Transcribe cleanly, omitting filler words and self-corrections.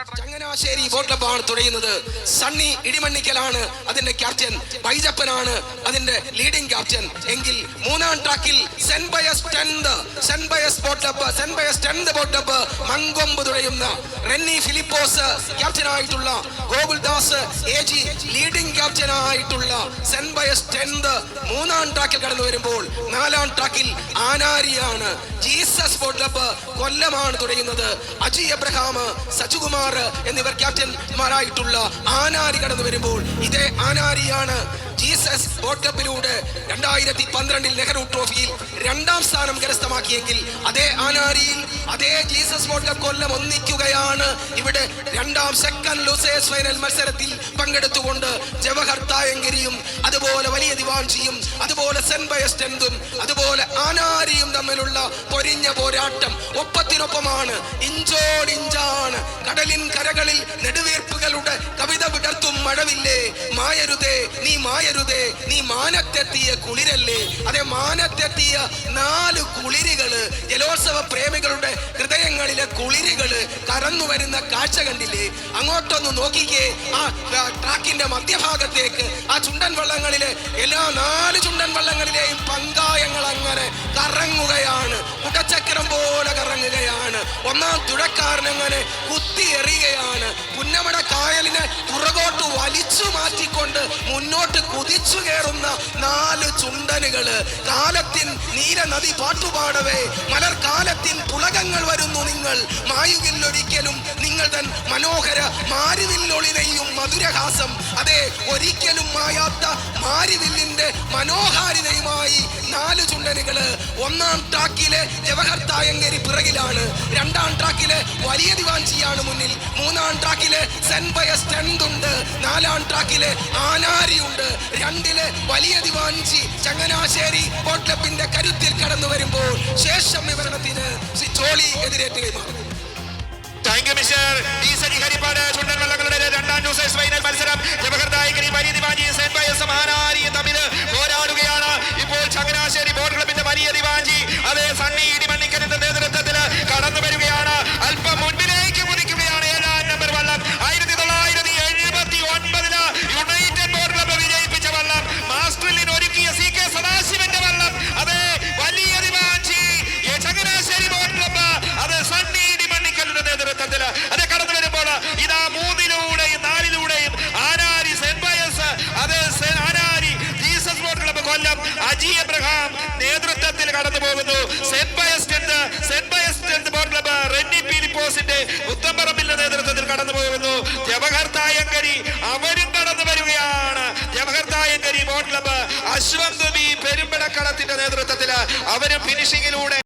Changanassery boat ക്ലബ്ബാണ് തുഴയുന്നത്. സണ്ണി ഇടിമണ്ണിക്കലാണ് അതിന്റെ ക്യാപ്റ്റൻ, ബൈജപ്പനാണ് അതിന്റെ ലീഡിംഗ് ക്യാപ്റ്റൻ. എങ്കിൽ മൂന്നാം ട്രാക്കിൽ saint Pius 10th boat club Mankombu തുഴയുന്ന റെന്നി ഫിലിപ്പോസ് ക്യാപ്റ്റനായിട്ടുള്ള, ഗോകുൽദാസ് AG ലീഡിംഗ് ക്യാപ്റ്റനായിട്ടുള്ള സെന്റ് ബയസ് 10th മൂന്നാം ട്രാക്കിൽ കടന്നു വരുമ്പോൾ, നാലാം ട്രാക്കിൽ ആനാരിയാണ് ജീസസ് ബോട്ട് ക്ലബ്ബ് കൊല്ലമാണ് തുഴയുന്നത്. അജി എബ്രഹാം, സജുകുമാർ എന്നിവർ ക്യാപ്റ്റന്മാരായിട്ടുള്ള ആനാരി കടന്നു വരുമ്പോൾ, ഇതേ ആനാരിയാണ് ജീസസ് ബോട്ട് ക്ലബിലൂടെ 2012 നെഹ്റു ട്രോഫിയിൽ 2ാം സ്ഥാനം കരസ്ഥമാക്കിയെങ്കിൽ, അതേ ആനാരിയിൽ അതേ ജീസസ് ബോട്ട് ക്ലബ് കൊല്ലം ഒന്നിക്കുകയാണ്. ഇവിടെ 2ാം സെക്കൻഡ് ലൂസേഴ്സ് ഫൈനൽ മത്സരത്തിൽ പങ്കെടുത്തുകൊണ്ട് ജവഹർ തായങ്കരിയും അതുപോലെ വലിയ ദിവാൻജിയും അതുപോലെ സെന്റ് ബയസ് 10th അതുപോലെ ആനാരിയും തമ്മിലുള്ള പൊരിഞ്ഞ പോരാട്ടം ഒപ്പത്തിനൊപ്പമാണ്, ഇഞ്ചോടിഞ്ചാണ്. കടലിൻ കരകളിൽ നെടുവീർപ്പുകളുടെ കവിത വിടർത്തും മഴവില്ലേ, മായരുതേ നീ മായരുതേ നീ മാനത്തെത്തിയ കുളിരല്ലേ. അതേ മാനത്തെത്തിയ 4 കുളിരുകള്, ജലോത്സവ പ്രേമികളുടെ ഹൃദയങ്ങളിലെ കുളിരുകള് കറന്നു വരുന്ന കാഴ്ച കണ്ടില്ലേ? അങ്ങോട്ടൊന്ന് നോക്കിക്കേ, ആ ട്രാക്കിന്റെ മധ്യഭാഗത്തേക്ക് ആ ചുണ്ടൻ വള്ളങ്ങളിലെ എല്ലാ 4 ചുണ്ടൻ വള്ളങ്ങളിലെയും പങ്കായങ്ങൾ അങ്ങനെ കറങ്ങുകയാണ്, കുടച്ചക്രം പോലെ കറങ്ങുകയാണ്. ഒന്നാം തുഴക്കാരനങ്ങനെ കുത്തി എറിയുകയാണ്. പുന്നമട കായലിനെ പുറകോട്ട് വലിച്ചു മാറ്റിക്കൊണ്ട് മുന്നോട്ട് കുതിച്ചു കയറുന്ന 4 ചുണ്ടനുകള്. കാലത്തിൻ നീല നദി പാട്ടുപാടവേ മലർക്കാലത്തിൻ പുളകങ്ങൾ വരുന്നു നിങ്ങൾ, മായുകില്ലൊരിക്കലും നിങ്ങൾ തൻ മനോഹര മാരിവില്ലൊളിനെയും മധുരഹാസം. അതെ, ഒരിക്കലും മായാത്ത മാരിവില്ലിന്റെ മനോഹാരിതയുമായി 4 ചുണ്ടനുകള്. 1ാം ട്രാക്കിലെ ജവഹർ തായങ്കരി പിറകിലാണ്, 2ാം ട്രാക്കിലെ വലിയ ദിവാൻജിയാണ് മുന്നിൽ, 3ാം ട്രാക്കിലെ സെന്റ് ബയസ് 10th ഉണ്ട്, 4ാം ട്രാക്കിലെ ആനാരി ഉണ്ട്, 2ലെ വലിയ ദിവാൻജി ചങ്ങനാശ്ശേരി ബോട്ട് ക്ലബിന്റെ കരുത്തിൽ കടന്നു വരുമ്പോൾ ശേഷം വിവരണത്തിന് ശ്രീ ജോളി എതിരേറ്റുകയും മത്സരം ജവഹർ തായങ്കരി, വലിയ ദിവാൻജി, സെന്റ് ബയസും ആനാരിയും തമ്മിൽ പോരാടുകയാണ്. ഇപ്പോൾ ചങ്ങനാശ്ശേരി ബോട്ട് ക്ലബിന്റെ വലിയ ദിവാൻജി അതേ സണ്ണി ഇടിമണ്ണിക്കലിന്റെ നേതൃത്വത്തിൽ കടന്നു വരികയാണ്. അല്പം മുൻപിലേക്ക് കുതിക്കുകയാണ് 7ാം നമ്പർ വള്ളം. 1979 യുണൈറ്റഡ് ബോട്ട് ക്ലബ് വിജയിപ്പിച്ച വള്ളം, മാസ്റ്ററിൽ ഒരുക്കിയ CK സദാശിവന്റെ വള്ളം. അതേ വലിയ ദിവാൻജി ചങ്ങനാശ്ശേരി ബോട്ട് ക്ലബ് അത് സണ്ണി ഇടിമണ്ണിക്കലിന്റെ നേതൃത്വത്തിൽ അത് കടന്നു വരുമ്പോൾ ഇതാ 3ലൂടെയും 4ലൂടെയും ആനാരി സെന്റ് ബയസ് അതേ Aanari Jesus boat club Kollam Aji Abraham നേതൃത്വത്തിൽ കടന്നു പോകുന്നു. Saint Pius 10th boat club Renny ഫിലിപ്പോസിന്റെ മുത്തമ്പറമ്പിന്റെ നേതൃത്വത്തിൽ കടന്നു പോകുന്നു. ജവഹർ തായങ്കരി അവരും കടന്നു വരികയാണ്. Jawahar Thayankary boat club Ashwanth B പെരുമ്പടക്കളത്തിന്റെ നേതൃത്വത്തിൽ അവരും ഫിനിഷിംഗിലൂടെ